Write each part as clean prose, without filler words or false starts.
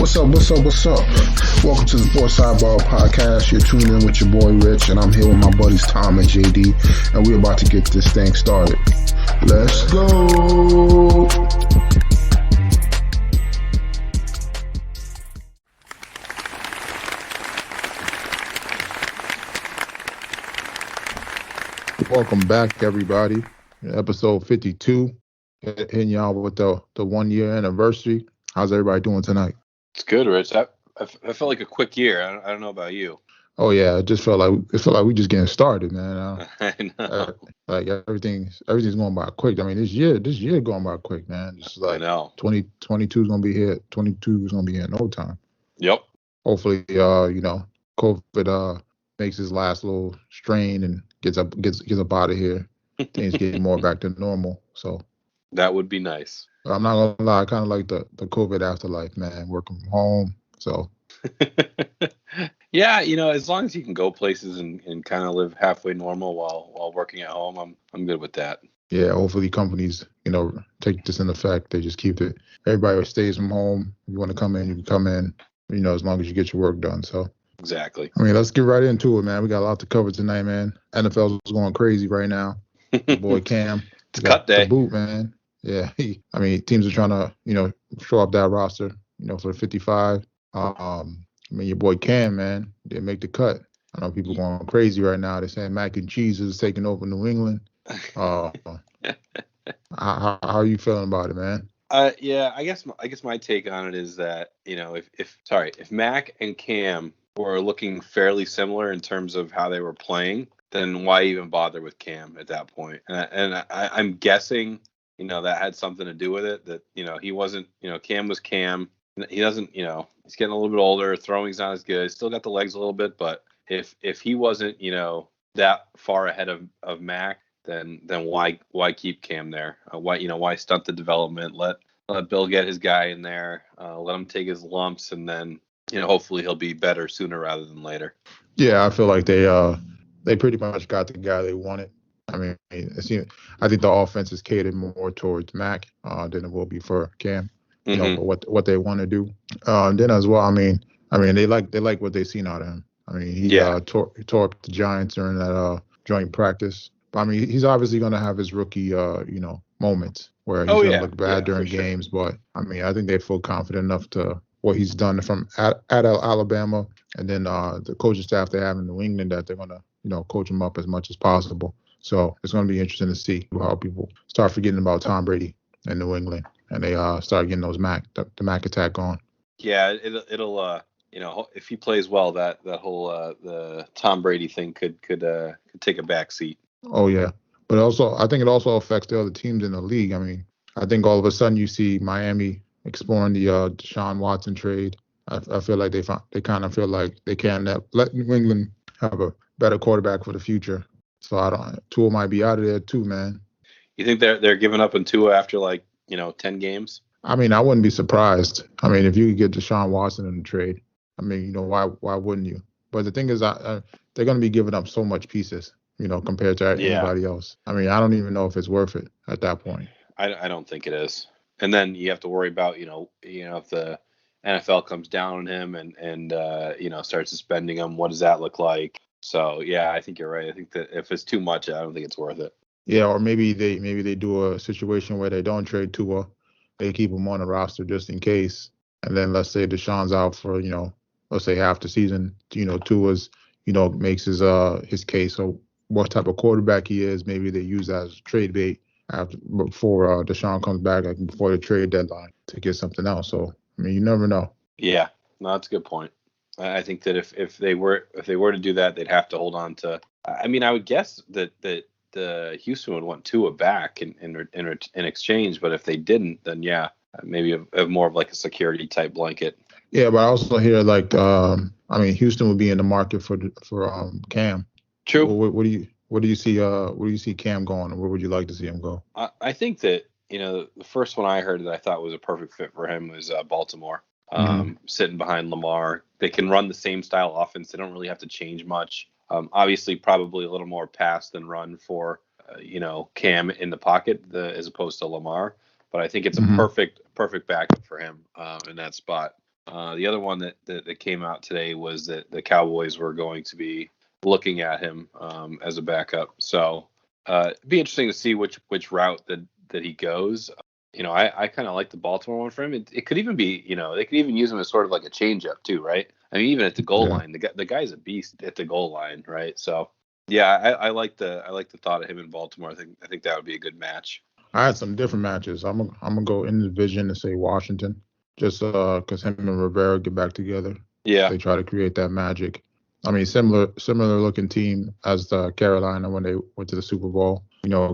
What's up? What's up? What's up? Welcome to the Sports Sidebar Podcast. You're tuned in with your boy Rich, and I'm here with my buddies Tom and JD, and we're about to get this thing started. Let's go. Welcome back, everybody. Episode 52. Hitting y'all with the 1 year anniversary. How's everybody doing tonight? It's good, Rich. I felt like a quick year. I don't know about you. Oh yeah, it felt like we just getting started, man. I know. Like everything's going by quick. I mean, this year going by quick, man. Just I like know. 2022 is gonna be here. 22 is gonna be here in no time. Yep. Hopefully, COVID makes his last little strain and gets up out of here. Things get more back to normal. So that would be nice. I'm not gonna lie, I kind of like the COVID afterlife, man. Working from home, so. Yeah, as long as you can go places and kind of live halfway normal while working at home, I'm good with that. Yeah, hopefully companies, take this in effect. They just keep it. Everybody stays from home. If you want to come in, you can come in. As long as you get your work done. So exactly. I mean, let's get right into it, man. We got a lot to cover tonight, man. NFL's going crazy right now. Boy Cam, it's cut day. The boot, man. Yeah, teams are trying to, show up that roster, for 55. Your boy Cam, man, didn't make the cut. I know people going crazy right now. They're saying mac and cheese is taking over New England. How are you feeling about it, man? Yeah, I guess my take on it is that if Mac and Cam were looking fairly similar in terms of how they were playing, then why even bother with Cam at that point? And I'm guessing that had something to do with it. That he wasn't Cam was Cam. He doesn't he's getting a little bit older. Throwing's not as good. Still got the legs a little bit, but if he wasn't that far ahead of Mac, then why keep Cam there? Why stunt the development? Let Bill get his guy in there. Let him take his lumps, and then hopefully he'll be better sooner rather than later. Yeah, I feel like they pretty much got the guy they wanted. I mean, I think the offense is catered more towards Mac than it will be for Cam. For what they want to do. Then as well, I mean, they like what they seen out of him. I mean, he tore up the Giants during that joint practice. But I mean, he's obviously going to have his rookie, moments where he's going to look bad during games. Sure. But I mean, I think they feel confident enough to what he's done from at Alabama, and then the coaching staff they have in New England that they're going to coach him up as much as possible. So it's going to be interesting to see how people start forgetting about Tom Brady in New England. And they start getting those the Mac attack going. Yeah, it'll if he plays well, that whole the Tom Brady thing could take a back seat. Oh yeah, but also I think it also affects the other teams in the league. I mean, I think all of a sudden you see Miami exploring the Deshaun Watson trade. I feel like they kind of feel like they can let New England have a better quarterback for the future. So Tua might be out of there too, man. You think they're giving up on Tua after 10 games? I mean, I wouldn't be surprised. I mean, if you could get Deshaun Watson in the trade, I mean, why wouldn't you? But the thing is, they're going to be giving up so much pieces, compared to anybody else. I mean, I don't even know if it's worth it at that point. I don't think it is. And then you have to worry about, if the NFL comes down on him and starts suspending him, what does that look like? So, yeah, I think you're right. I think that if it's too much, I don't think it's worth it. Yeah, or maybe they do a situation where they don't trade Tua, they keep him on the roster just in case, and then let's say Deshaun's out for let's say half the season, Tua's makes his case of what type of quarterback he is. Maybe they use that as a trade bait before Deshaun comes back, before the trade deadline to get something else. So I mean, you never know. Yeah, no, that's a good point. I think that if they were to do that, they'd have to hold on to. I mean, I would guess that Houston would want Tua back in exchange, but if they didn't, then yeah, maybe have more of like a security type blanket. Yeah, but I also hear Houston would be in the market for Cam. True. What do you see Cam going, and where would you like to see him go? I think that the first one I heard that I thought was a perfect fit for him was Baltimore. Sitting behind Lamar, they can run the same style offense. They don't really have to change much. Obviously, probably a little more pass than run for Cam in the pocket as opposed to Lamar. But I think it's a perfect backup for him in that spot. The other one that came out today was that the Cowboys were going to be looking at him as a backup. So it'd be interesting to see which route that he goes. I kind of like the Baltimore one for him. It could even be, they could even use him as sort of like a changeup too, right? I mean, even at the goal line, the guy's a beast at the goal line, right? So yeah, I like the thought of him in Baltimore. I think that would be a good match. I had some different matches. I'm gonna go in the division and say Washington, just because him and Rivera get back together. Yeah, they try to create that magic. I mean, similar looking team as the Carolina when they went to the Super Bowl.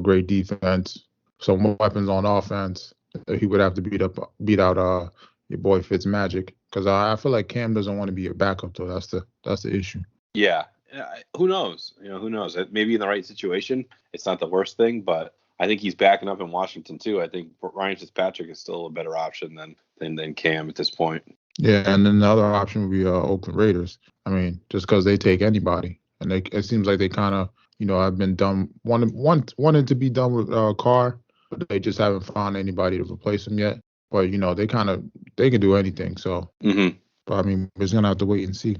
Great defense, some weapons on offense. He would have to beat out your boy Fitzmagic, because I feel like Cam doesn't want to be a backup though. That's the issue. Yeah. Who knows? Who knows? Maybe in the right situation, it's not the worst thing, but I think he's backing up in Washington too. I think Ryan Fitzpatrick is still a better option than Cam at this point. Yeah, and then the other option would be Oakland Raiders. I mean, just because they take anybody, and it seems like they kind of, have been done wanted to be done with Carr, but they just haven't found anybody to replace him yet. But they can do anything. So, but I mean, we're just gonna have to wait and see.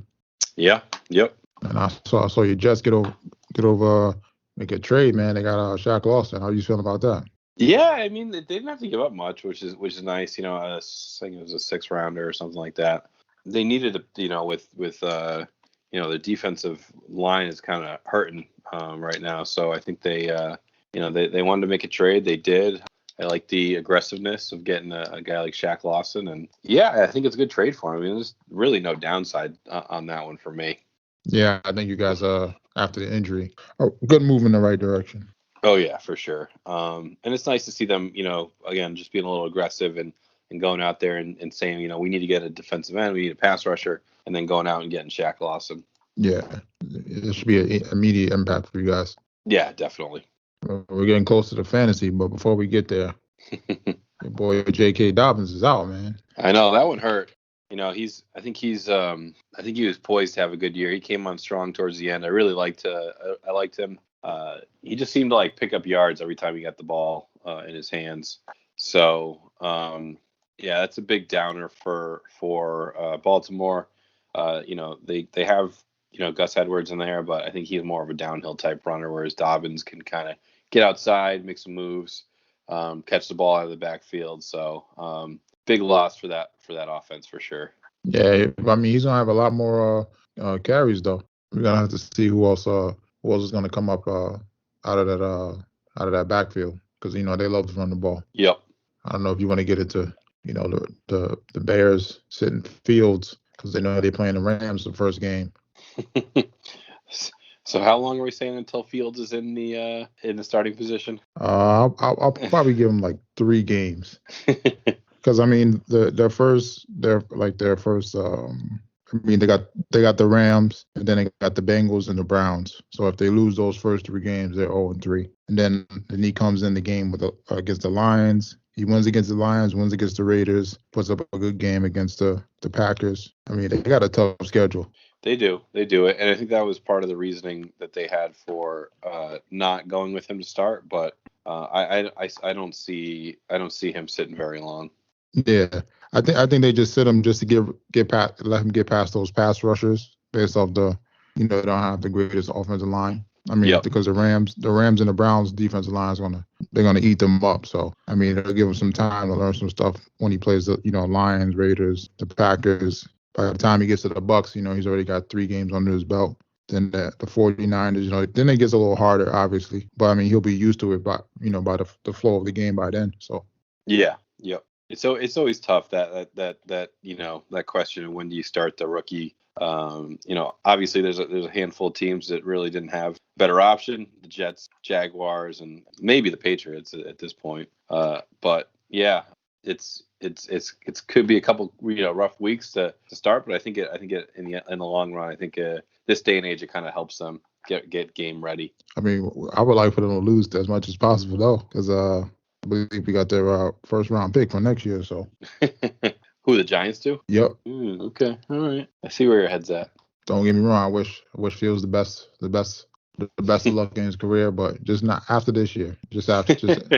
Yeah. Yep. And I saw your Jets get over, make a trade, man. They got Shaq Lawson. How you feeling about that? Yeah, I mean, they didn't have to give up much, which is nice. I think it was a 6th rounder or something like that. They needed, with the defensive line is kind of hurting right now. So I think they wanted to make a trade. They did. I like the aggressiveness of getting a guy like Shaq Lawson, and yeah, I think it's a good trade for him. I mean, there's really no downside on that one for me. Yeah, I think you guys after the injury, good move in the right direction. Oh yeah, for sure. And it's nice to see them, again, just being a little aggressive and going out there and saying, we need to get a defensive end, we need a pass rusher, and then going out and getting Shaq Lawson. Yeah, it should be an immediate impact for you guys. Yeah, definitely. We're getting close to the fantasy, but before we get there, your boy J.K. Dobbins is out, man. I know that one hurt. I think he was poised to have a good year. He came on strong towards the end. I really liked him. He just seemed to pick up yards every time he got the ball in his hands. So yeah, that's a big downer for Baltimore. They have Gus Edwards in there, but I think he's more of a downhill type runner, whereas Dobbins can kind of get outside, make some moves, catch the ball out of the backfield. So big loss for that offense for sure. Yeah, I mean, he's gonna have a lot more carries though. We're gonna have to see who else is gonna come up out of that backfield, because they love to run the ball. Yep. I don't know if you want to get into the Bears sitting Fields, because they know they're playing the Rams the first game. So how long are we saying until Fields is in the starting position? I'll probably give him like 3 games. Because I mean, their first. I mean, they got the Rams, and then they got the Bengals and the Browns. So if they lose those first 3 games, they're 0-3. And then he comes in the game against the Lions. He wins against the Lions, wins against the Raiders, puts up a good game against the Packers. I mean, they got a tough schedule. They do it, and I think that was part of the reasoning that they had for not going with him to start. But I don't see him sitting very long. Yeah, I think they just sit him just to let him get past those pass rushers based off they don't have the greatest offensive line. I mean, because the Rams and the Browns defensive line they're gonna eat them up. So I mean, it'll give him some time to learn some stuff when he plays the Lions, Raiders, the Packers. By the time he gets to the Bucks, he's already got 3 games under his belt. Then the 49ers, then it gets a little harder, obviously. But I mean, he'll be used to it by the flow of the game by then. So yeah, yep. It's always tough that question of when do you start the rookie. Obviously there's a handful of teams that really didn't have a better option. The Jets, Jaguars, and maybe the Patriots at this point. But yeah, it's could be a couple rough weeks to start, but I think it in the long run, I think this day and age it kind of helps them get game ready. I mean, I would like for them to lose as much as possible though, because I believe we got their first round pick for next year. So who, the Giants do? Yep. Okay, all right. I see where your head's at. Don't get me wrong. I wish Fields the best of luck in his career, but just not after this year. Just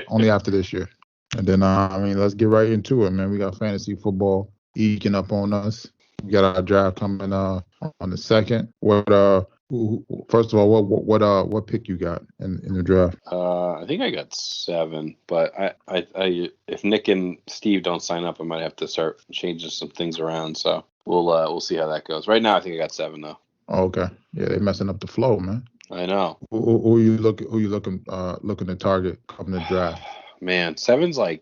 only after this year. And then, I mean, let's get right into it, man. We got fantasy football eking up on us. We got our draft coming on the second. First of all, what pick you got in the draft? I think I got 7, but I if Nick and Steve don't sign up, I might have to start changing some things around. So we'll see how that goes. Right now, I think I got 7 though. Oh, okay, yeah, they're messing up the flow, man. I know. Who you looking to target coming to draft? Man, seven's a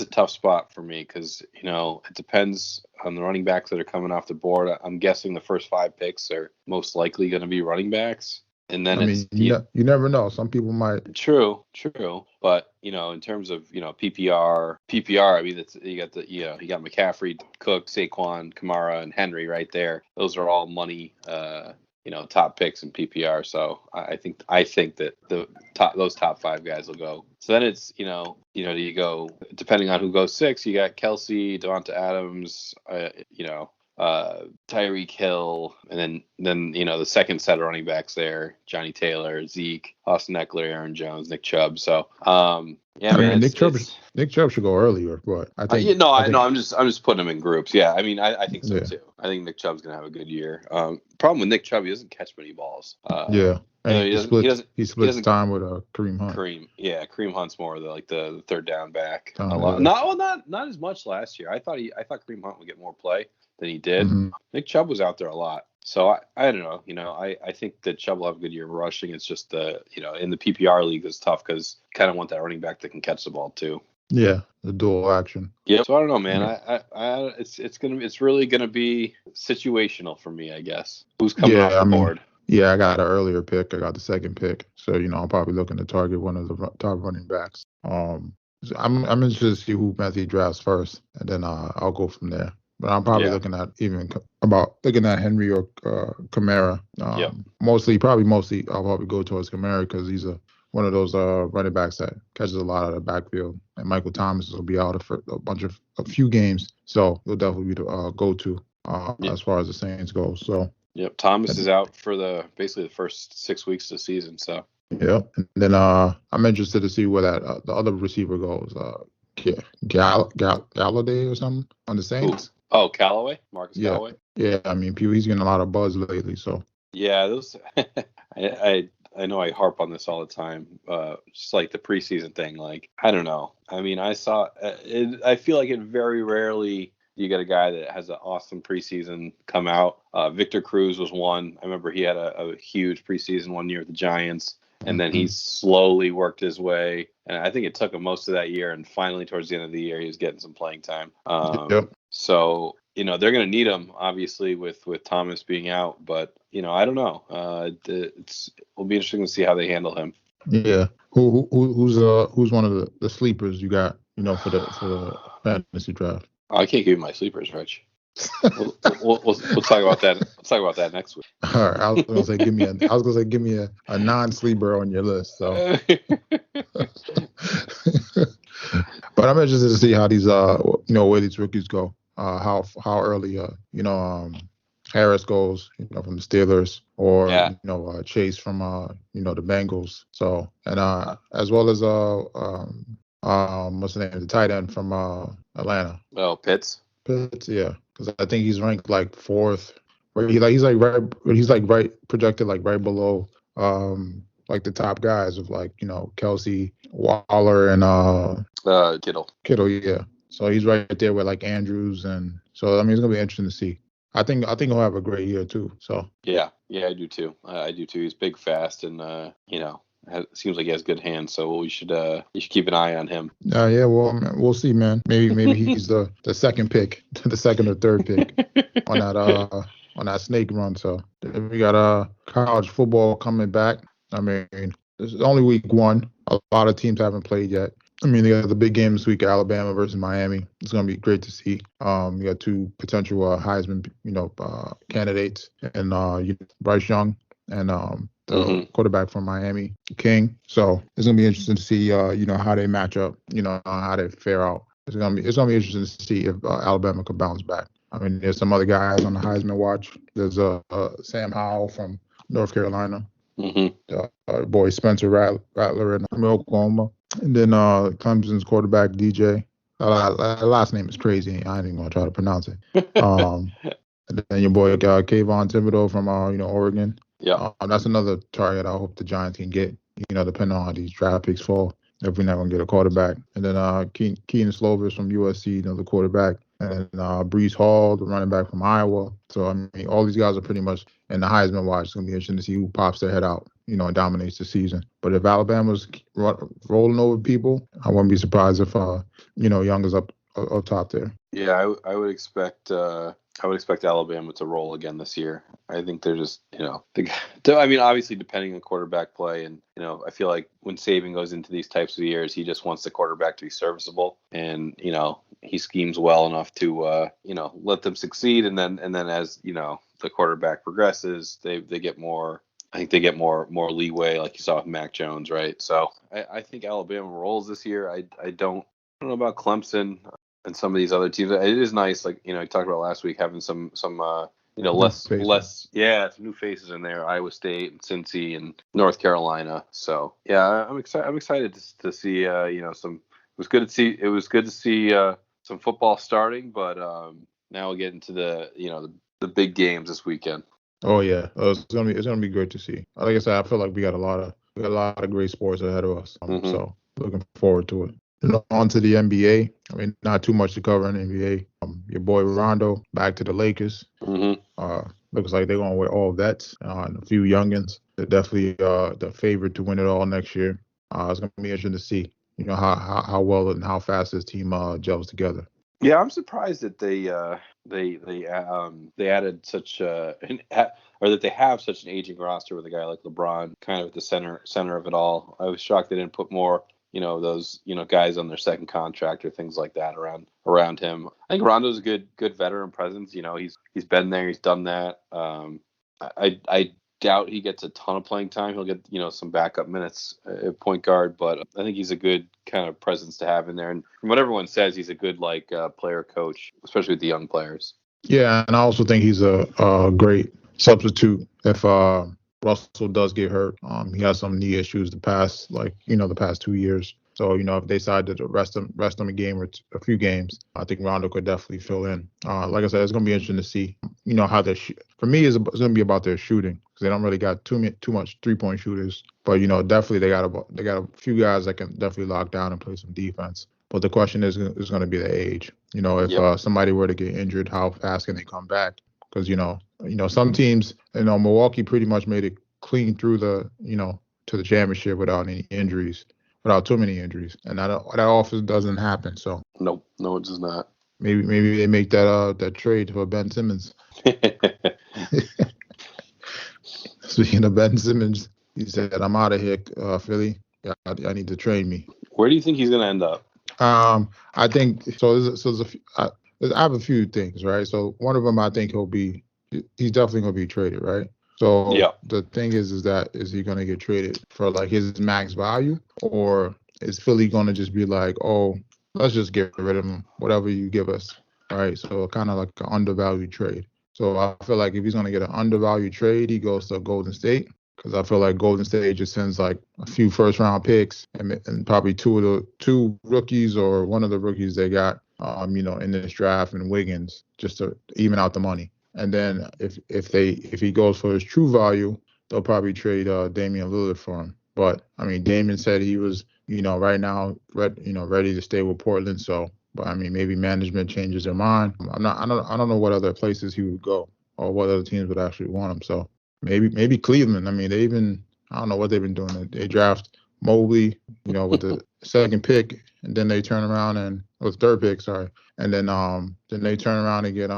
tough spot for me because it depends on the running backs that are coming off the board. I'm guessing the first 5 picks are most likely going to be running backs, and then you never know. Some people might. True, but in terms of PPR. I mean, you got McCaffrey, Cook, Saquon, Kamara, and Henry right there. Those are all money. Top picks in PPR. So I think that those top 5 guys will go. So then it's you go depending on who goes 6. You got Kelsey, Devonta Adams, Tyreek Hill, and then the second set of running backs there: Johnny Taylor, Zeke, Austin Eckler, Aaron Jones, Nick Chubb. So man, Nick Chubb should go earlier, but I think I'm just putting him in groups. Yeah, I mean, I think so too. I think Nick Chubb's gonna have a good year. Problem with Nick Chubb, he doesn't catch many balls. And he splits time with Kareem Hunt. Kareem Hunt's more the third down back. A lot. Not as much last year. I thought Kareem Hunt would get more play than he did. Mm-hmm. Nick Chubb was out there a lot. So I don't know. I think that Chubb will have a good year rushing. It's just in the PPR league it's tough because you kind of want that running back that can catch the ball too. Yeah, the dual action. Yeah. So I don't know, man. Yeah. It's really gonna be situational for me, I guess. Who's coming off the board? Yeah, I got an earlier pick. I got the second pick. So, I'm probably looking to target one of the top running backs. I'm interested to see who Matthew drafts first, and then I'll go from there. But I'm probably looking at Henry or Kamara. Mostly I'll probably go towards Kamara because he's one of those running backs that catches a lot out of the backfield. And Michael Thomas will be out for a few games, so he'll definitely be the go-to as far as the Saints go. So. Yep, Thomas is out for basically the first 6 weeks of the season. So. Yep, and then I'm interested to see where that the other receiver goes. Galladay or something on the Saints. Oh, Callaway, Marcus Callaway. Yeah, I mean, he's getting a lot of buzz lately. So. Yeah, those. I know I harp on this all the time. Just like the preseason thing. Like I don't know. I mean, I saw. I feel like it very rarely. You get a guy that has an awesome preseason come out. Victor Cruz was one. I remember he had a huge preseason one year with the Giants, and then he slowly worked his way. And I think it took him most of that year, and finally towards the end of the year, he was getting some playing time. So they're going to need him, obviously, with Thomas being out. But I don't know. It'll be interesting to see how they handle him. Yeah. Who's one of the sleepers you got? For the fantasy draft. I can't give you my sleepers, Rich. We'll talk about that. We'll talk about that next week. All right. I was gonna say give me a non-sleeper on your list. So, but I'm interested to see how these where these rookies go. How early Harris goes, from the Steelers, or Chase from the Bengals. So, and as well as what's the name? The tight end from Atlanta. Oh, Pitts, yeah, because I think he's ranked like 4th. He's right projected right below like the top guys of Kelsey, Waller, and Kittle. Yeah. So he's right there with like Andrews, and so I mean it's gonna be interesting to see. I think he'll have a great year too. So yeah, I do too. He's big, fast, and seems like he has good hands, so you should keep an eye on him. Yeah, well, we'll see, man. Maybe he's the second pick, the second or third pick on that snake run. So we got college football coming back. I mean, this is only week 1. A lot of teams haven't played yet. I mean, they got the big game this week, Alabama versus Miami. It's gonna be great to see. You got 2 potential Heisman, candidates, and Bryce Young and the quarterback from Miami, King. So it's gonna be interesting to see, how they match up, how they fare out. It's gonna be interesting to see if Alabama can bounce back. I mean, there's some other guys on the Heisman watch. There's Sam Howell from North Carolina, boy Spencer Rattler from Oklahoma, and then Clemson's quarterback DJ. last name is crazy. I ain't even gonna try to pronounce it. Um, and then your boy Kayvon Thibodeau from Oregon. Yeah. That's another target I hope the Giants can get. Depending on how these draft picks fall, if we're not gonna get a quarterback. And then Keenan Slovers from USC, the quarterback. And Brees Hall, the running back from Iowa. So I mean, all these guys are pretty much in the Heisman watch. It's gonna be interesting to see who pops their head out, and dominates the season. But if Alabama's rolling over people, I wouldn't be surprised if Young is up top there. Yeah, I would expect Alabama to roll again this year. I think they're just, I mean, obviously depending on quarterback play, and I feel like when Saban goes into these types of years, he just wants the quarterback to be serviceable, and he schemes well enough to let them succeed, and then as the quarterback progresses, they get more. I think they get more leeway, like you saw with Mac Jones, right? So I think Alabama rolls this year. I don't know about Clemson and some of these other teams. It is nice, like I talked about last week, having some less some new faces in there. Iowa State and Cincy and North Carolina. So yeah, I'm excited to see some. It was good to see some football starting, but now we'll get into the big games this weekend. Oh yeah, it's gonna be great to see. Like I said, I feel like we got a lot of great sports ahead of us. So looking forward to it. On to the NBA. I mean, not too much to cover in the NBA. Your boy Rondo back to the Lakers. Looks like they're going with all vets and a few youngins. They're definitely the favorite to win it all next year. It's going to be interesting to see, how well and how fast this team gels together. Yeah, I'm surprised that they added such or that they have such an aging roster with a guy like LeBron kind of at the center of it all. I was shocked they didn't put more those guys on their second contract or things like that around him. I think Rondo's a good veteran presence. He's been there, he's done that. I doubt he gets a ton of playing time. He'll get some backup minutes at point guard, but I think he's a good kind of presence to have in there. And from what everyone says, he's a good player coach, especially with the young players. Yeah, and I also think he's a great substitute if Russell does get hurt. He has some knee issues the past 2 years. So, if they decide to rest him a game or a few games, I think Rondo could definitely fill in. Like I said, it's going to be interesting to see, how they for me, it's going to be about their shooting because they don't really got too much 3-point shooters. But, definitely they got a few guys that can definitely lock down and play some defense. But the question is going to be the age. If somebody were to get injured, how fast can they come back? Because, some teams, Milwaukee pretty much made it clean through to the championship without any injuries. Without too many injuries, and that often doesn't happen. So no, it does not. Maybe they make that trade for Ben Simmons. Speaking of Ben Simmons, he said, "I'm out of here, Philly. I need to trade me." Where do you think he's going to end up? I think so. I have a few things, right? So one of them, I think he's definitely going to be traded, right? So the thing is he going to get traded for like his max value, or is Philly going to just be like, oh, let's just get rid of him, whatever you give us, right? So kind of like an undervalued trade. So I feel like if he's going to get an undervalued trade, he goes to Golden State because I feel like Golden State just sends like a few first round picks and probably two rookies or one of the rookies they got, in this draft and Wiggins just to even out the money. And then if he goes for his true value, they'll probably trade Damian Lillard for him. But I mean, Damian said he was, right now, ready to stay with Portland. So, but I mean, maybe management changes their mind. I don't know what other places he would go or what other teams would actually want him. So maybe Cleveland. I mean, I don't know what they've been doing. They draft Mobley, with the second pick, and then they turn around and with third pick, sorry, and then they turn around and get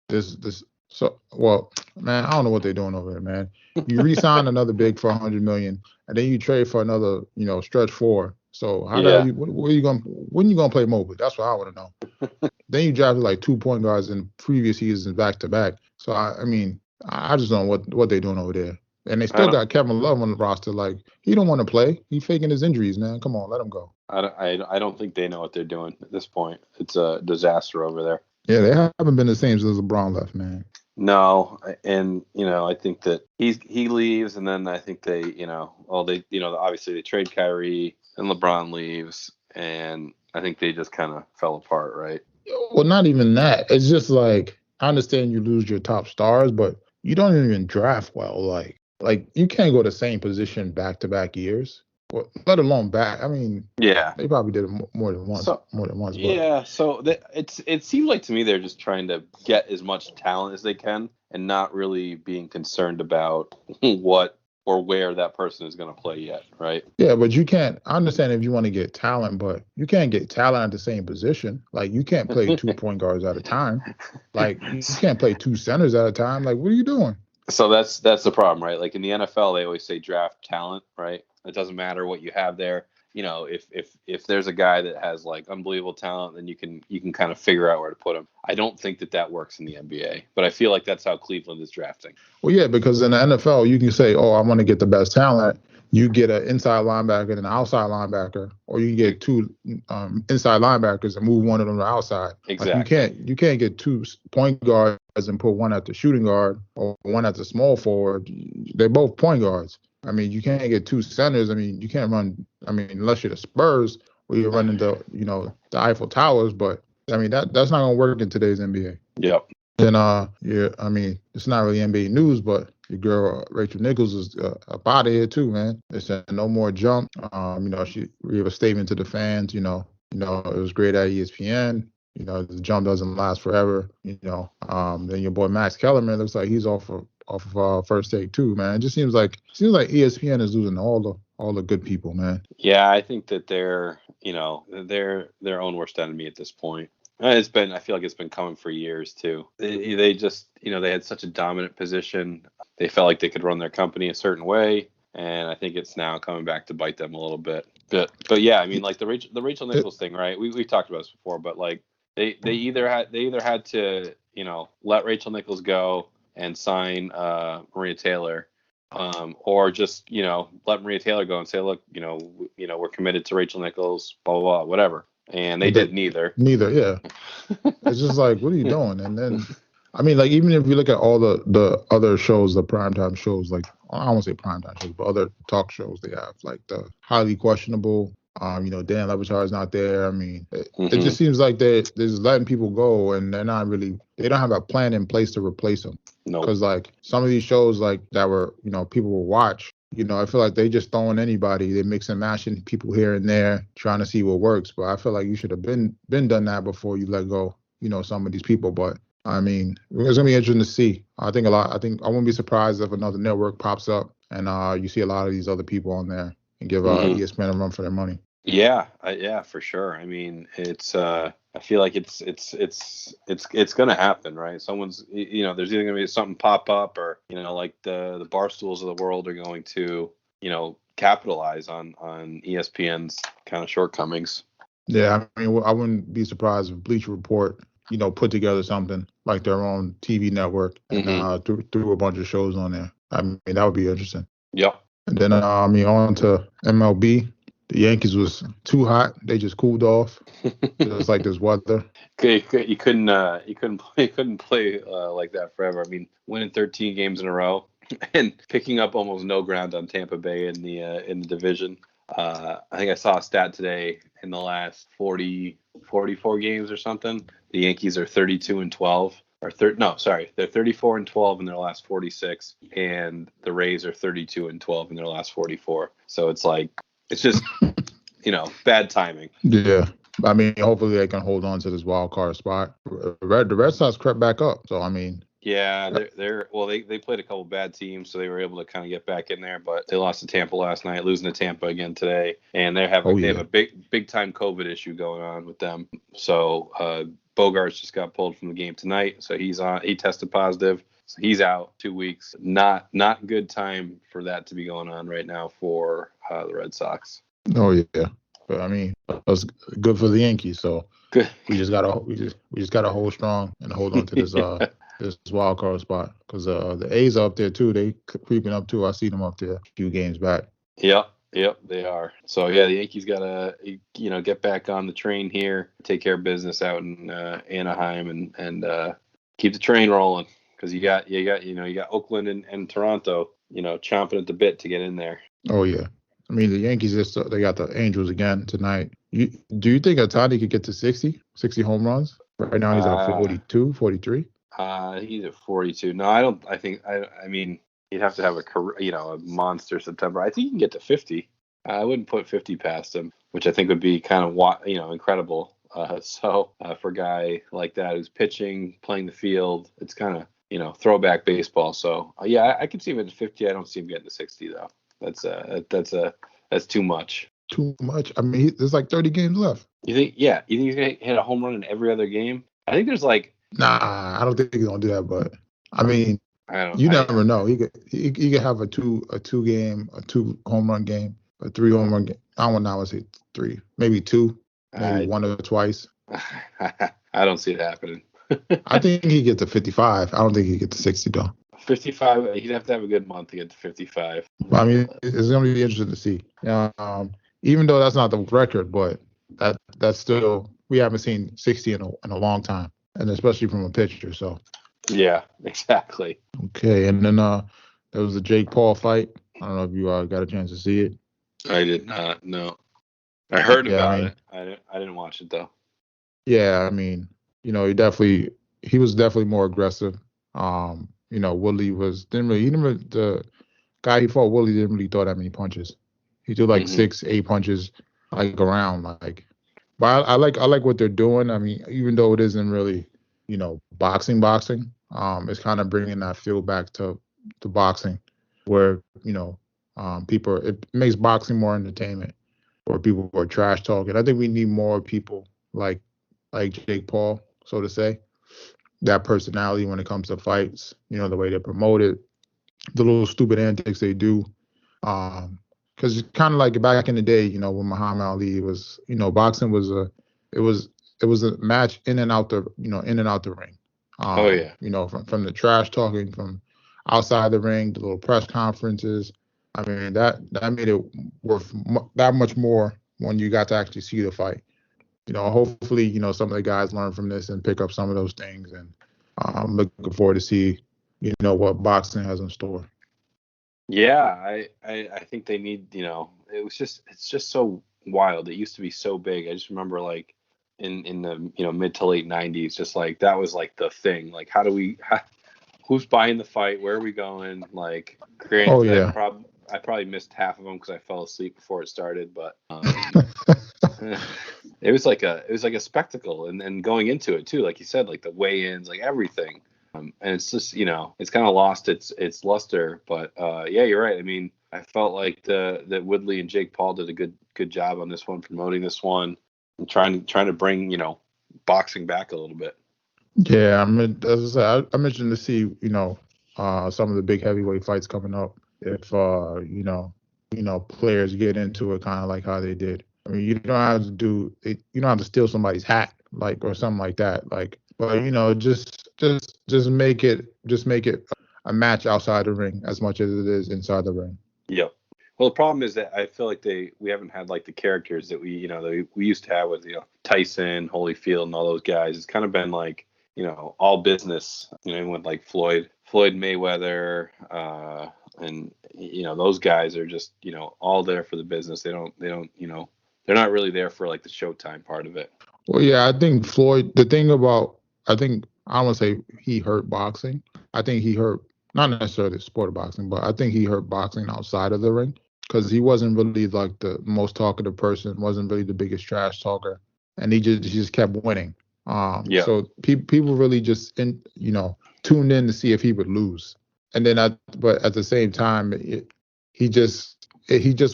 this. So, well, man, I don't know what they're doing over there, man. You re-sign another big for $100 million, and then you trade for another, stretch 4. So how when are you gonna play Mobley? That's what I want to know. Then you drafted like 2 point guards in previous seasons back to back. So I mean, I just don't know what they're doing over there. And they still got Kevin Love on the roster. Like, he don't want to play. He's faking his injuries, man. Come on, let him go. I don't think they know what they're doing at this point. It's a disaster over there. Yeah, they haven't been the same since LeBron left, man. No, and I think that he leaves, and then I think they obviously they trade Kyrie, and LeBron leaves, and I think they just kind of fell apart, right? Well, not even that. It's just like I understand you lose your top stars, but you don't even draft well. Like you can't go the same position back to back years, well, let alone back. I mean, Yeah. they probably did it more than once, So but yeah, so it seems like to me they're just trying to get as much talent as they can and not really being concerned about what or where that person is going to play yet, right? yeah, but you can't. I understand if you want to get talent, but you can't get talent at the same position. Like you can't play two point guards at a time. Like you can't play two centers at a time. Like what are you doing? So that's the problem, right? Like in the NFL, they always say draft talent, right? It doesn't matter what you have there. If there's a guy that has like unbelievable talent, then you can kind of figure out where to put him. I don't think that works in the NBA, but I feel like that's how Cleveland is drafting. Well, yeah, because in the NFL, you can say, "Oh, I want to get the best talent." You get an inside linebacker and an outside linebacker, or you get two inside linebackers and move one of them to outside. Like Exactly. you can't get two point guards and put one at the shooting guard or one at the small forward. They're both point guards. I mean, you can't get two centers. I mean, you can't run. I mean, unless you're the Spurs, where you're running the Eiffel Towers. But I mean, that's not gonna work in today's NBA. Yep. Then yeah, I mean, it's not really NBA news, but your girl Rachel Nichols is up out of here too, man. They said no more jump. She gave a statement to the fans. It was great at ESPN. The jump doesn't last forever. Then your boy Max Kellerman looks like he's off of first take too, man. It just seems like ESPN is losing all the good people, man. Yeah, I think that they're their own worst enemy at this point. I feel like it's been coming for years too. They just, they had such a dominant position. They felt like they could run their company a certain way, and I think it's now coming back to bite them a little bit. But yeah, I mean, like the Rachel Nichols thing, right? We've talked about this before, but like they either had to, let Rachel Nichols go and sign Maria Taylor, or just let Maria Taylor go and say, look, we're committed to Rachel Nichols, blah blah blah, whatever. And they did neither. Neither, yeah. It's just like, what are you doing? And then, I mean, like even if you look at all the other shows, the primetime shows, like I don't want to say primetime shows, but other talk shows they have, like the highly questionable. Dan Le Batard is not there. I mean, it just seems like they're just letting people go, and they don't have a plan in place to replace them. No. Because like some of these shows, like that were, people will watch. I feel like they just throwing anybody. They mix and matching people here and there, trying to see what works. But I feel like you should have been done that before you let go, some of these people. But I mean, it's gonna be interesting to see. I think I wouldn't be surprised if another network pops up and you see a lot of these other people on there and give ESPN a run for their money. Yeah, yeah, for sure. I mean, it's I feel like it's gonna happen, right? Someone's, there's either gonna be something pop up, or like the Barstools of the world are going to, capitalize on ESPN's kind of shortcomings. Yeah, I mean, I wouldn't be surprised if Bleacher Report, put together something like their own TV network and threw a bunch of shows on there. I mean, that would be interesting. Yep. And then on to MLB. The Yankees was too hot. They just cooled off. Just like this weather. You couldn't play like that forever. I mean, winning 13 games in a row and picking up almost no ground on Tampa Bay in the division. I think I saw a stat today, in the last 44 games or something, the Yankees are 32-12. They're 34-12 in their last 46, and the Rays are 32-12 in their last 44. So it's like, it's just, bad timing. Yeah. I mean, hopefully they can hold on to this wild card spot. The Red Sox crept back up. So, I mean. Yeah, they played a couple bad teams, so they were able to kind of get back in there. But they lost to Tampa last night, losing to Tampa again today. And they have a big time COVID issue going on with them. So Bogarts just got pulled from the game tonight. So he tested positive. So he's out 2 weeks. Not good time for that to be going on right now for the Red Sox. Oh yeah, but I mean, that's good for the Yankees. So good. We just gotta hold strong and hold on to this this wild card spot, because the A's are up there too. They creeping up too. I see them up there a few games back. Yep, they are. So yeah, the Yankees gotta get back on the train here, take care of business out in Anaheim, and keep the train rolling. Because you got Oakland and Toronto, chomping at the bit to get in there. Oh yeah. I mean, the Yankees they got the Angels again tonight. Do you think Ohtani could get to 60 home runs? Right now he's at 42, 43. He's at 42. No, I don't. I mean, he'd have to have a career, a monster September. I think he can get to 50. I wouldn't put 50 past him, which I think would be kind of incredible. So for a guy like that who's pitching, playing the field, it's kind of throwback baseball. So yeah, I can see him at 50. I don't see him getting to 60 though. That's too much. Too much. I mean, there's like 30 games left. You think? Yeah, you think he's gonna hit a home run in every other game? I think there's like. Nah, I don't think he's gonna do that. But I mean, you never know. He could have a two home run game, a 3 home run game. I would say 3, maybe 2, maybe 1 or twice. I don't see it happening. I think he gets to 55. I don't think he gets to 60 though. 55. He'd have to have a good month to get to 55. I mean, it's gonna be interesting to see. Even though that's not the record, but that's still, we haven't seen 60 in a long time, and especially from a pitcher. So. Yeah, exactly. Okay, and then there was the Jake Paul fight. I don't know if you got a chance to see it. I did not. No, I heard about it. I didn't watch it though. Yeah, I mean, he was definitely more aggressive. Willie the guy he fought, Willie didn't really throw that many punches. He threw like 6, 8 punches around but I like what they're doing. I mean, even though it isn't really, boxing, it's kind of bringing that feel back to boxing, where people, it makes boxing more entertainment, where people are trash talking. I think we need more people like Jake Paul, so to say, that personality when it comes to fights. The way they promote it, the little stupid antics they do. Because it's kind of like back in the day, when Muhammad Ali was, boxing was it was a match in and out the ring. From the trash talking from outside the ring, the little press conferences. I mean, that made it worth that much more when you got to actually see the fight. Hopefully, some of the guys learn from this and pick up some of those things. And I'm looking forward to see, what boxing has in store. Yeah, I think they need, it's just so wild. It used to be so big. I just remember in the mid to late 90s, just that was the thing. Who's buying the fight? Where are we going? Granted, I probably missed half of them because I fell asleep before it started, but it was like a spectacle, and going into it too, like you said, the weigh-ins, everything. And it's just, it's kind of lost its luster. But yeah, you're right. I mean, I felt like that Woodley and Jake Paul did a good job on this one, promoting this one, and trying to bring boxing back a little bit. Yeah, as I said, I'm interested to see some of the big heavyweight fights coming up. If players get into it kind of like how they did. I mean, you don't have to you don't have to steal somebody's hat or something like that. But just make it a match outside the ring as much as it is inside the ring. Yep. Well, the problem is that I feel like we haven't had the characters that we used to have with Tyson, Holyfield, and all those guys. It's kind of been all business. With Floyd Mayweather, and those guys are just all there for the business. They don't they're not really there for the showtime part of it. Well, yeah, I think Floyd. I don't want to say he hurt boxing. I think he hurt, not necessarily the sport of boxing, but I think he hurt boxing outside of the ring, because he wasn't really the most talkative person, wasn't really the biggest trash talker, and he just kept winning. So people really just tuned in to see if he would lose, and then but at the same time, he just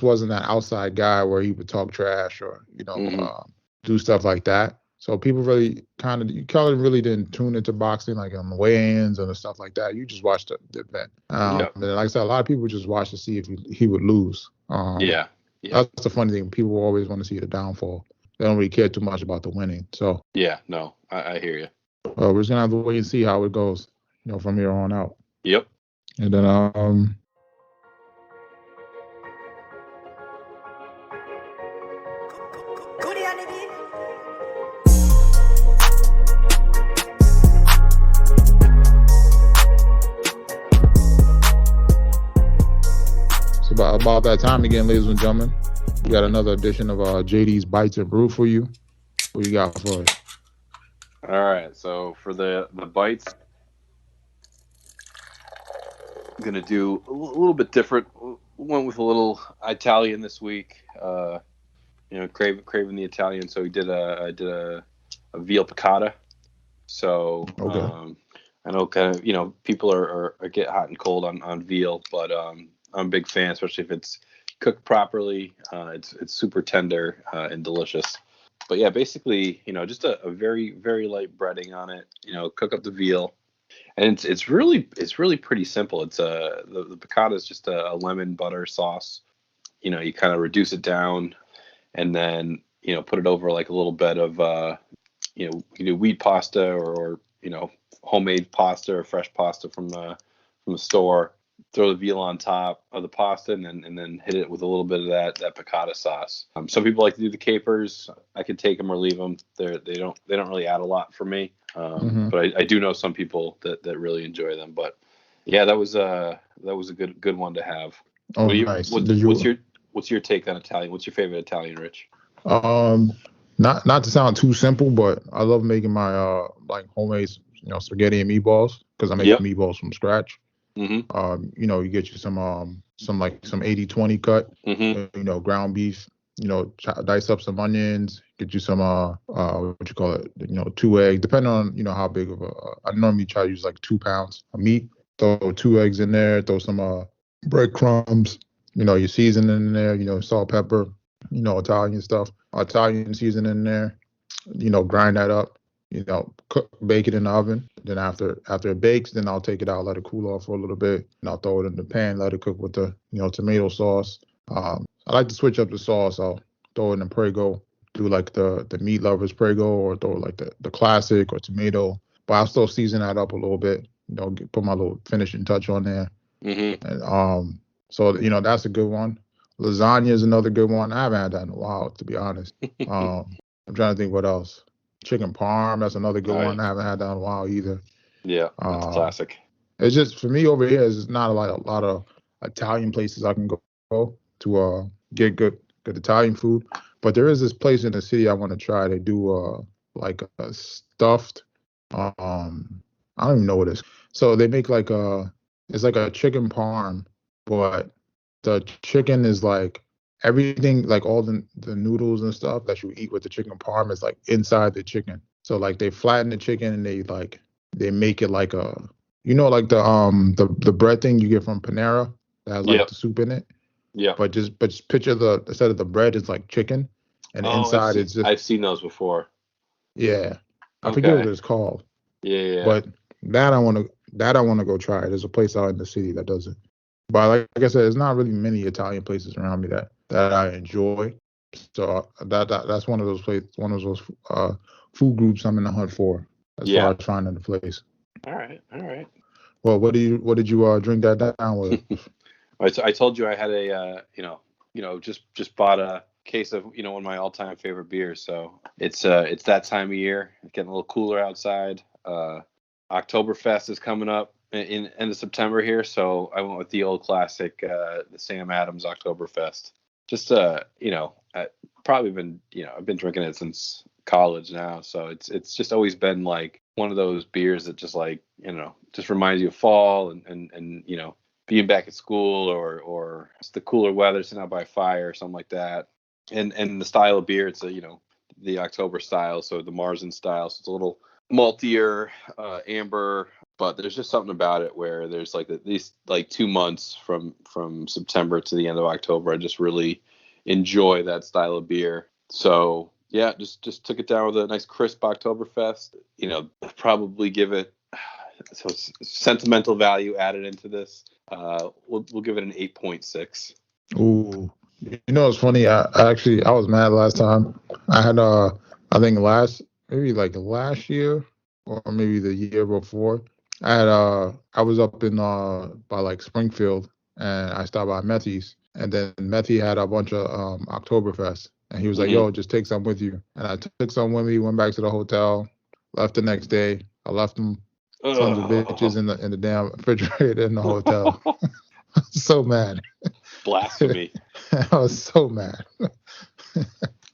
wasn't that outside guy where he would talk trash or do stuff like that. So people really really didn't tune into boxing on the weigh-ins and the stuff like that. You just watched the event. And like I said, a lot of people just watched to see if he would lose. That's the funny thing. People always want to see the downfall. They don't really care too much about the winning. So yeah, no, I hear you. We're just gonna have to wait and see how it goes, from here on out. Yep. And then About that time again, ladies and gentlemen. We got another edition of JD's Bites and Brew for you. What you got for us? All right, so for the bites, I'm gonna do a little bit different. Went with a little Italian this week. Craving the Italian, so we did a veal piccata. So Okay. I know kind of people are get hot and cold on veal, but I'm a big fan, especially if it's cooked properly. It's super tender and delicious. But yeah, basically, just a very, very light breading on it. Cook up the veal, and it's really pretty simple. It's the piccata is just a lemon butter sauce. You kind of reduce it down, and then put it over like a little bit of you can do wheat pasta or homemade pasta or fresh pasta from the store. Throw the veal on top of the pasta and then hit it with a little bit of that piccata sauce. Some people like to do the capers. I could take them or leave them. They don't really add a lot for me. But I do know some people that really enjoy them. But yeah, that was a good one to have. Oh, nice. What's your take on Italian? What's your favorite Italian, Rich? Not to sound too simple, but I love making my like homemade spaghetti and meatballs because I make meatballs from scratch. You get you some 80-20 cut, ground beef, dice up some onions, get you some what you call it, 2 eggs, depending on how big of I normally try to use like 2 pounds of meat. Throw 2 eggs in there, throw some breadcrumbs, your seasoning in there, salt, pepper, Italian stuff, Italian seasoning in there, grind that up, bake it in the oven. Then after it bakes, then I'll take it out, let it cool off for a little bit, and I'll throw it in the pan, let it cook with the, tomato sauce. I like to switch up the sauce. I'll throw it in Prego, do like the meat lovers Prego, or throw like the classic or tomato. But I'll still season that up a little bit, put my little finishing touch on there. And so that's a good one. Lasagna is another good one. I haven't had that in a while, to be honest. I'm trying to think what else. Chicken parm, that's another good one. I haven't had that in a while either. Yeah, that's classic. It's just for me over here. It's not a lot of Italian places I can go to get good Italian food. But there is this place in the city I want to try. They do like a stuffed. I don't even know what it is. So they make like it's like a chicken parm, but the chicken is like everything, like all the noodles and stuff that you eat with the chicken parm is like inside the chicken. So like they flatten the chicken and they make it like like the bread thing you get from Panera that has like the soup in it. Yeah. But just picture instead of the bread it's like chicken, and inside it's just. I've seen those before. Yeah, I forget what it's called. Yeah. But that I want to go try. There's a place out in the city that does it. But like I said, there's not really many Italian places around me that I enjoy. So that's one of those places, one of those food groups I'm in the hunt for as far as finding the place. All right. Well, what did you drink that down with? I told you I had a just bought a case of one of my all-time favorite beers. So it's that time of year. It's getting a little cooler outside. Oktoberfest is coming up in end of September here, so I went with the old classic, the Sam Adams Oktoberfest. Just I've probably been I've been drinking it since college now, so it's just always been like one of those beers that just like just reminds you of fall and being back at school or it's the cooler weather, sitting out by a fire or something like that. And the style of beer, it's the October style, so the Marzen style, so it's a little maltier, amber, but there's just something about it where there's like at least like 2 months from September to the end of October. I just really enjoy that style of beer. So yeah, just took it down with a nice crisp Oktoberfest. Probably give it so sentimental value added into this. We'll give it an 8.6. Ooh, it's funny. I was mad last time. I had I think last year or maybe the year before. I was up in by like Springfield, and I stopped by Methy's, and then Methy had a bunch of Oktoberfest, and he was like, "Yo, just take some with you." And I took some with me, went back to the hotel, left the next day. I left them sons of bitches in the damn refrigerator in the hotel. So mad. Blasphemy. I was so mad.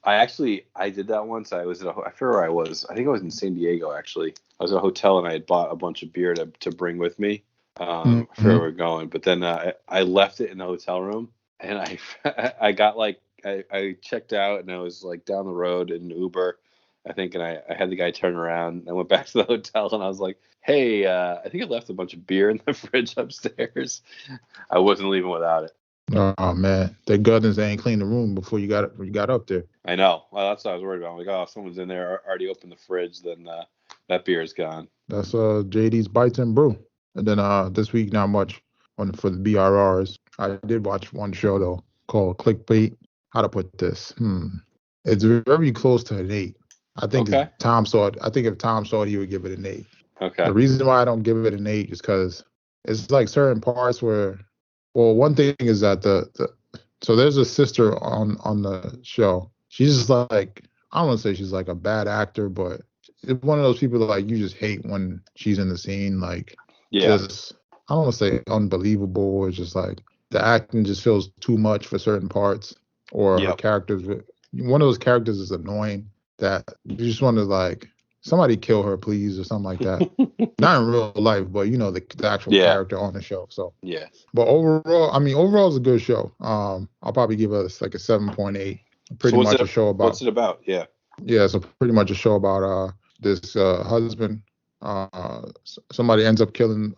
I did that once. I was at I forget where I was. I think I was in San Diego, actually. I was at a hotel and I had bought a bunch of beer to bring with me. I forget where we're going. But then I left it in the hotel room and I got like, I checked out and I was like down the road in Uber, I think, and I had the guy turn around and I went back to the hotel and I was like, hey, I think I left a bunch of beer in the fridge upstairs. I wasn't leaving without it. Oh man, the Gardens ain't cleaned the room before you got up there. I know. Well, that's what I was worried about. I'm like, oh, if someone's in there already opened the fridge, then that beer is gone. That's JD's Bites and Brew. And then this week not much for the BRRs. I did watch one show though called Clickbait. How to put this? It's very close to an 8. I think Okay. if Tom saw it, he would give it an 8. Okay. The reason why I don't give it an 8 is because it's like certain parts where, well, one thing is that so there's a sister on the show. She's just like, I don't want to say she's like a bad actor, but it's one of those people that like you just hate when she's in the scene. Like, just, I don't want to say unbelievable. It's just like the acting just feels too much for certain parts, or her characters. One of those characters is annoying that you just want to like, somebody kill her, please, or something like that. Not in real life, but you know the actual character on the show. So but overall, it's a good show. I'll probably give us like a 7.8. Pretty much a show about. What's it about? Yeah, so pretty much a show about this husband. Somebody ends up killing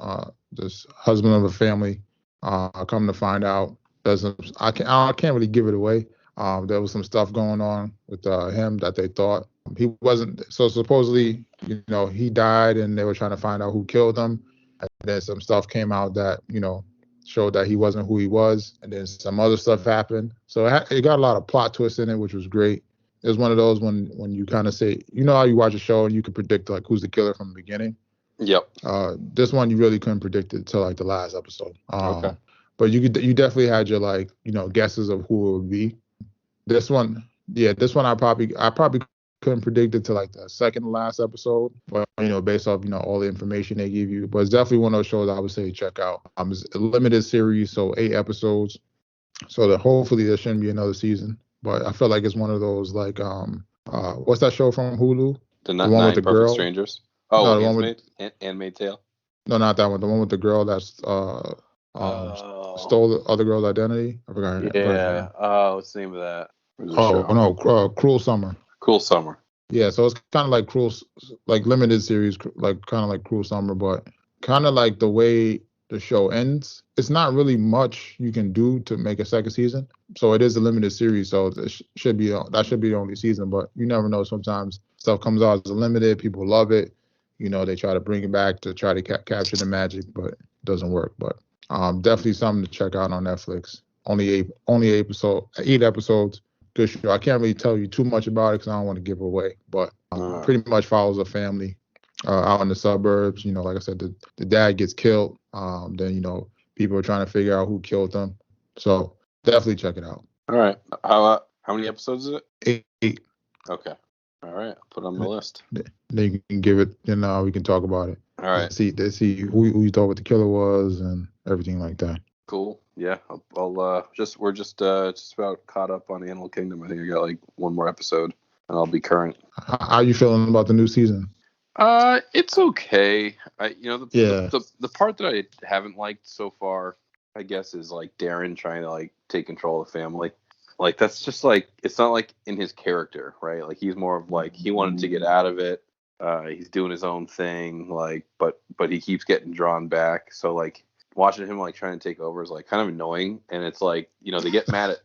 this husband of a family. Come to find out, I can't really give it away. There was some stuff going on with him that they thought he wasn't. So supposedly, you know, he died, and they were trying to find out who killed him. And then some stuff came out that, you know, showed that he wasn't who he was. And then some other stuff happened. So it got a lot of plot twists in it, which was great. It was one of those when you kind of say, you know how you watch a show and you can predict like who's the killer from the beginning. Yep. This one you really couldn't predict it till like the last episode. Okay. But you definitely had your like, you know, guesses of who it would be. This one I probably couldn't predict it till like the second to last episode, but you know, based off, you know, all the information they give you. But it's definitely one of those shows I would say check out. It's a limited series, so 8 episodes. So that hopefully there shouldn't be another season. But I feel like it's one of those like what's that show from Hulu? The one with the girl. Strangers. Oh, no, the one with Handmaid's Tale. No, not that one. The one with the girl that's stole the other girl's identity. I forgot her name. Yeah. Oh, what's the name of that? Cruel Summer. Cruel Summer. Yeah, so it's kind of like like limited series, like kind of like Cruel Summer, but kind of like the way the show ends. It's not really much you can do to make a second season. So it is a limited series, so that should be the only season. But you never know. Sometimes stuff comes out as a limited. People love it. You know, they try to bring it back to try to capture the magic, but it doesn't work. But definitely something to check out on Netflix. Only 8 episodes. Good show. I can't really tell you too much about it because I don't want to give it away. But pretty much follows a family out in the suburbs. You know, like I said, the dad gets killed. Then, you know, people are trying to figure out who killed them. So definitely check it out. All right. How many episodes is it? 8. Okay. All right. I'll put it on the list. Then you can give it, and we can talk about it. All right. They see who you thought what the killer was and everything like that. Cool. Yeah. We're just about caught up on Animal Kingdom. I think I got like one more episode, and I'll be current. How are you feeling about the new season? It's okay. The part that I haven't liked so far, I guess, is like Darren trying to like take control of the family. Like that's just like, it's not like in his character, right? Like he's more of like he wanted to get out of it. He's doing his own thing, like, but he keeps getting drawn back. So like watching him like trying to take over is like kind of annoying. And it's like, you know, they get mad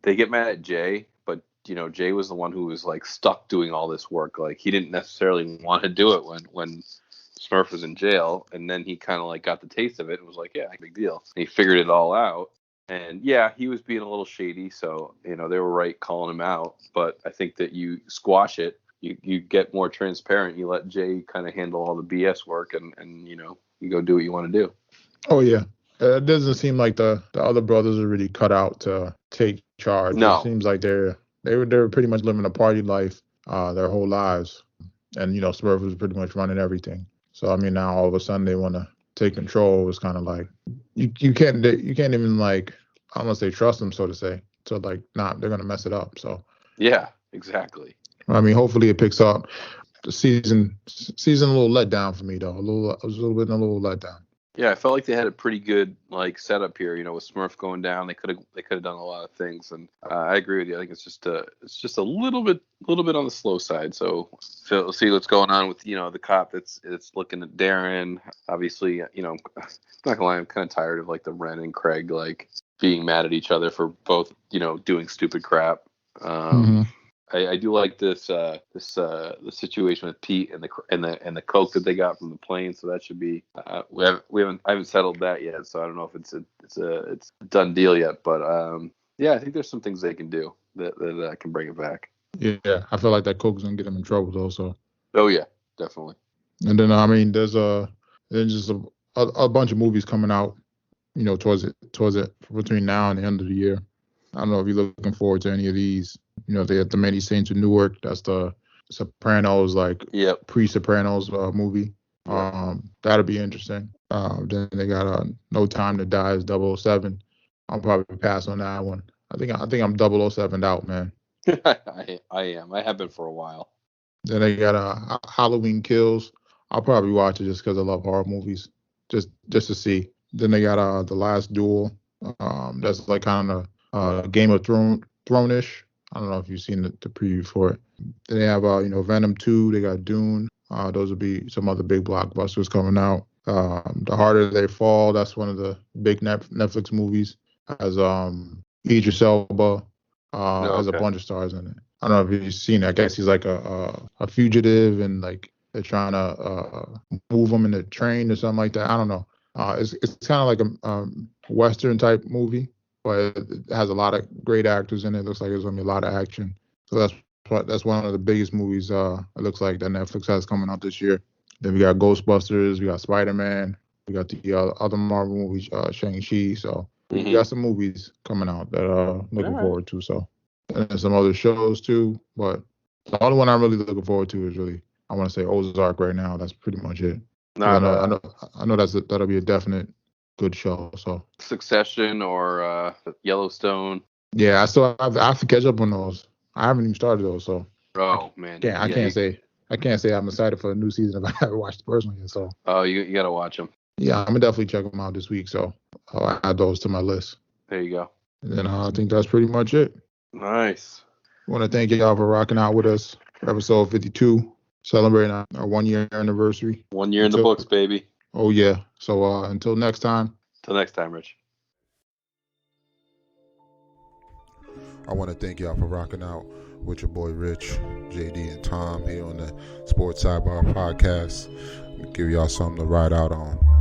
at Jay, but you know, Jay was the one who was like stuck doing all this work. Like he didn't necessarily want to do it when Smurf was in jail, and then he kind of like got the taste of it and was like, yeah, big deal. And he figured it all out. And yeah, he was being a little shady, so you know they were right calling him out. But I think that you squash it, you get more transparent. You let Jay kind of handle all the BS work, and you know you go do what you want to do. Oh yeah, it doesn't seem like the other brothers are really cut out to take charge. No, it seems like they were pretty much living a party life their whole lives, and you know Smurf was pretty much running everything. So I mean now all of a sudden they want to take control. It's kind of like you can't even like unless they trust him, so to say. So like, they're gonna mess it up. So Yeah, exactly. I mean, hopefully it picks up. The season a little letdown for me though. I was a little letdown. Yeah, I felt like they had a pretty good like setup here. With Smurf going down, they could have done a lot of things, and I agree with you. I think it's just a little bit on the slow side. So we'll see what's going on with the cop that's looking at Darren. Obviously, I'm not gonna lie, I'm kind of tired of like the Ren and Craig like being mad at each other for both doing stupid crap. I do like the situation with Pete and the coke that they got from the plane. So that should be I haven't settled that yet. So I don't know if it's a done deal yet. But yeah, I think there's some things they can do that can bring it back. Yeah, I feel like that coke's gonna get them in trouble though. So. Oh yeah, definitely. And then I mean, there's just a bunch of movies coming out, towards it between now and the end of the year. I don't know if you're looking forward to any of these. They have The Many Saints of Newark. That's the Sopranos, like pre-Sopranos movie. Yep. That'll be interesting. Then they got No Time to Die is 007. I'll probably pass on that one. I think I'm 007 out, man. I am. I have been for a while. Then they got Halloween Kills. I'll probably watch it just because I love horror movies, just to see. Then they got The Last Duel. That's like kind of Game of Thrones-ish. I don't know if you've seen the preview for it. Then they have Venom 2. They got Dune. Those will be some other big blockbusters coming out. The Harder They Fall. That's one of the big Netflix movies. Has Idris Elba. Has a bunch of stars in it. I don't know if you've seen it. I guess he's like a fugitive, and like they're trying to move him in a train or something like that. I don't know. It's kind of like a Western type movie, but it has a lot of great actors in it. It looks like there's gonna be a lot of action. So that's one of the biggest movies. It looks like that Netflix has coming out this year. Then we got Ghostbusters. We got Spider-Man. We got the other Marvel movies, Shang-Chi. So we got some movies coming out that looking forward to. So. And some other shows too, but the only one I'm really looking forward to is really, I want to say, Ozark right now. That's pretty much it. I know that'll be a definite good show. So Succession or Yellowstone. Yeah, I have to catch up on those. I haven't even started those, so. Oh man, I can't say I'm excited for a new season if I haven't watched the first one yet. So. Oh, you gotta watch them. Yeah, I'm gonna definitely check them out this week. So I'll add those to my list. There you go. And then I think that's pretty much it. Nice. I want to thank y'all for rocking out with us for episode 52, celebrating our 1 year anniversary. 1 year in the books, baby. Oh, yeah. So until next time. Until next time, Rich. I want to thank y'all for rocking out with your boy Rich, JD, and Tom here on the Sports Sidebar Podcast. Give y'all something to ride out on.